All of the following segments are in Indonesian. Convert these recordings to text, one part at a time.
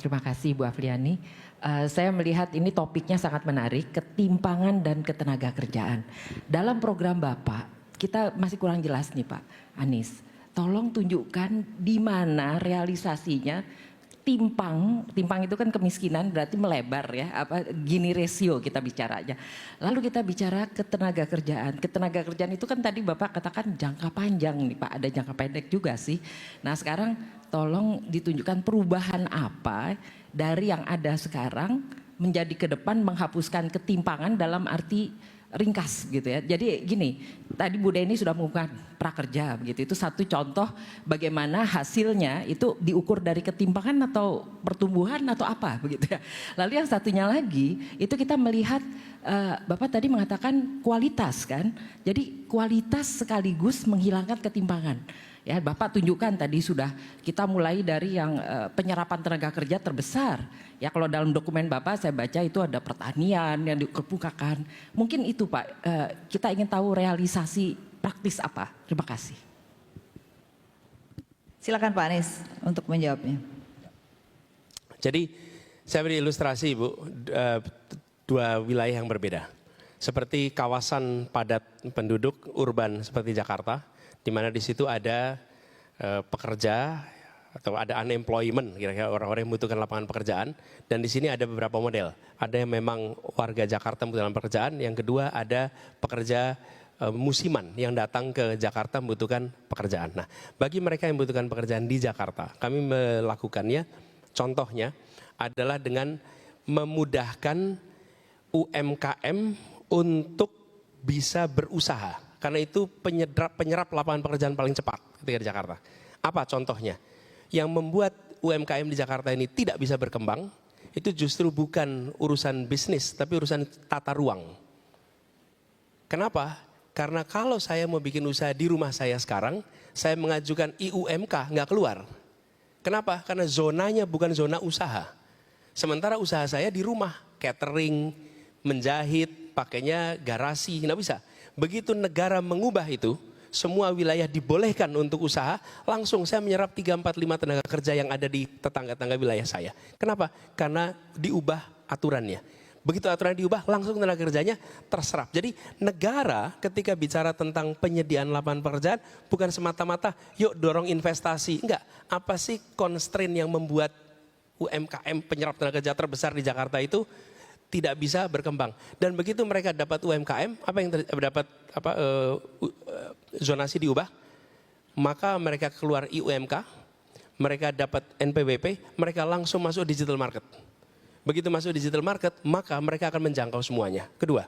Terima kasih Bu Afriani. Saya melihat ini topiknya sangat menarik, ketimpangan dan ketenaga kerjaan. Dalam program Bapak, kita masih kurang jelas nih Pak Anies. Tolong tunjukkan di mana realisasinya timpang itu kan kemiskinan berarti melebar ya, Gini rasio kita bicaranya. Lalu kita bicara ketenaga kerjaan itu kan tadi Bapak katakan jangka panjang nih Pak, ada jangka pendek juga sih. Nah sekarang tolong ditunjukkan perubahan apa dari yang ada sekarang menjadi ke depan menghapuskan ketimpangan dalam arti ringkas gitu ya. Jadi gini, tadi Bu Deni sudah mengumumkan prakerja begitu. Itu satu contoh bagaimana hasilnya itu diukur dari ketimpangan atau pertumbuhan atau apa begitu ya. Lalu yang satunya lagi itu kita melihat Bapak tadi mengatakan kualitas kan. Jadi kualitas sekaligus menghilangkan ketimpangan. Ya, Bapak tunjukkan tadi sudah kita mulai dari yang penyerapan tenaga kerja terbesar. Ya kalau dalam dokumen Bapak saya baca itu ada pertanian yang dikemukakan. Mungkin itu Pak, kita ingin tahu realisasi praktis apa. Terima kasih. Silakan Pak Anies untuk menjawabnya. Jadi saya beri ilustrasi Ibu, dua wilayah yang berbeda. Seperti kawasan padat penduduk urban seperti Jakarta, di mana di situ ada pekerja atau ada unemployment, kira-kira orang-orang yang membutuhkan lapangan pekerjaan. Dan di sini ada beberapa model. Ada yang memang warga Jakarta membutuhkan pekerjaan, yang kedua ada pekerja musiman yang datang ke Jakarta membutuhkan pekerjaan. Nah, bagi mereka yang membutuhkan pekerjaan di Jakarta, kami melakukannya, contohnya adalah dengan memudahkan UMKM untuk bisa berusaha. Karena itu penyerap lapangan pekerjaan paling cepat ketika di Jakarta. Apa contohnya? Yang membuat UMKM di Jakarta ini tidak bisa berkembang, itu justru bukan urusan bisnis, tapi urusan tata ruang. Kenapa? Karena kalau saya mau bikin usaha di rumah saya sekarang, saya mengajukan IUMK, nggak keluar. Kenapa? Karena zonanya bukan zona usaha. Sementara usaha saya di rumah, catering, menjahit, pakainya garasi, nggak bisa. Begitu negara mengubah itu, semua wilayah dibolehkan untuk usaha, langsung saya menyerap 3, 4, 5 tenaga kerja yang ada di tetangga-tetangga wilayah saya. Kenapa? Karena diubah aturannya. Begitu aturan diubah, langsung tenaga kerjanya terserap. Jadi negara ketika bicara tentang penyediaan lapangan pekerjaan, bukan semata-mata yuk dorong investasi. Enggak, apa sih constraint yang membuat UMKM penyerap tenaga kerja terbesar di Jakarta itu tidak bisa berkembang. Dan begitu mereka dapat UMKM, apa yang dapat zonasi diubah, maka mereka keluar IUMK, mereka dapat NPWP, mereka langsung masuk digital market. Begitu masuk digital market, maka mereka akan menjangkau semuanya. Kedua,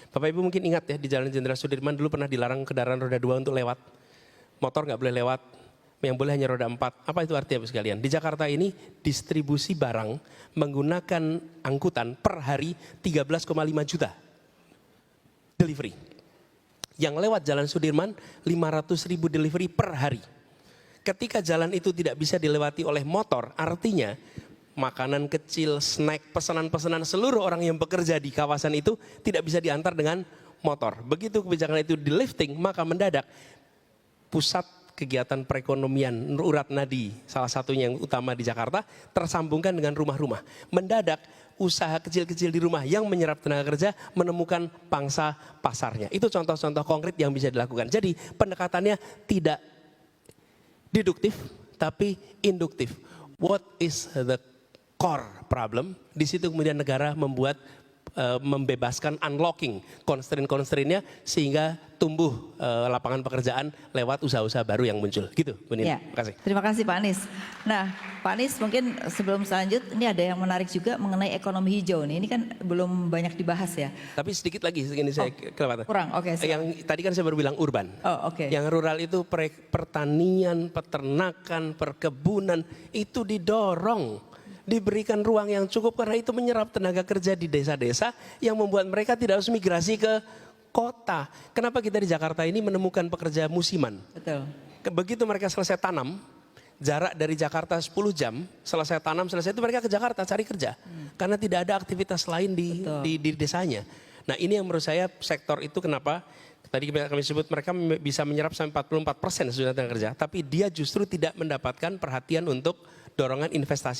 Bapak Ibu mungkin ingat ya, di Jalan Jenderal Sudirman dulu pernah dilarang kendaraan roda 2 untuk lewat. Motor nggak boleh lewat, yang boleh hanya roda 4. Apa itu artinya sekalian? Di Jakarta ini distribusi barang menggunakan angkutan per hari 13,5 juta delivery. Yang lewat Jalan Sudirman 500.000 delivery per hari. Ketika jalan itu tidak bisa dilewati oleh motor, artinya makanan kecil, snack, pesanan-pesanan seluruh orang yang bekerja di kawasan itu tidak bisa diantar dengan motor. Begitu kebijakan itu di lifting, maka mendadak pusat kegiatan perekonomian urat nadi, salah satunya yang utama di Jakarta, tersambungkan dengan rumah-rumah. Mendadak usaha kecil-kecil di rumah yang menyerap tenaga kerja menemukan pangsa pasarnya. Itu contoh-contoh konkret yang bisa dilakukan. Jadi pendekatannya tidak deduktif, tapi induktif. What is the core problem? Di situ kemudian negara membuat membebaskan unlocking constraint-constraintnya sehingga tumbuh lapangan pekerjaan lewat usaha-usaha baru yang muncul. Gitu, Bu Nini. Ya. Terima kasih. Terima kasih Pak Anies. Nah, Pak Anies mungkin sebelum selanjut, ini ada yang menarik juga mengenai ekonomi hijau nih. Ini kan belum banyak dibahas ya. Tapi sedikit lagi, segini saya kelewatan. Kurang, oke. Yang tadi kan saya baru bilang urban. Oh, oke. Yang rural itu pertanian, peternakan, perkebunan itu didorong. Diberikan ruang yang cukup karena itu menyerap tenaga kerja di desa-desa yang membuat mereka tidak harus migrasi ke kota. Kenapa kita di Jakarta ini menemukan pekerja musiman? Betul. Begitu mereka selesai tanam, jarak dari Jakarta 10 jam, selesai tanam, selesai itu mereka ke Jakarta cari kerja. Karena tidak ada aktivitas lain di desanya. Nah ini yang menurut saya sektor itu kenapa tadi kami sebut mereka bisa menyerap sampai 44% tenaga kerja. Tapi dia justru tidak mendapatkan perhatian untuk dorongan investasi.